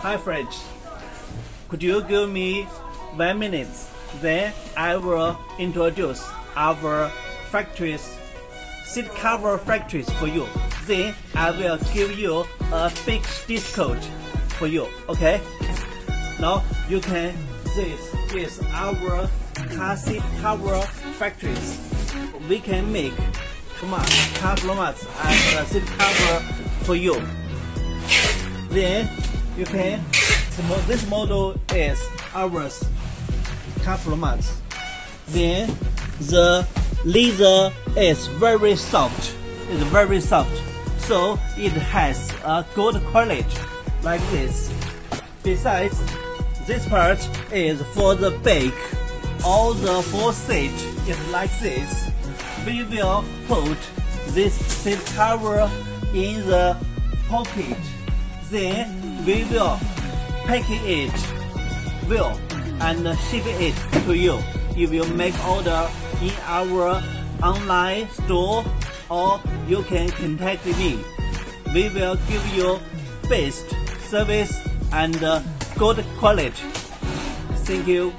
Hi friends, could you give me 1 minute? Then I will introduce our factories, seat cover factories for you. Then I will give you a big discount for you. Okay? Now you can. This is our car seat cover factories. We can make car floor mats and seat cover for you. Then you can. This model is ours car floor mats. Then the leather is very soft. It's very soft, so it has a good quality like this. Besides, this part is for the back. All the full seat is like this. We will put this seat cover in the pocket. Then we will pack it well and ship it to you. You will make order in our online store or you can contact me. We will give you best service and good quality. Thank you.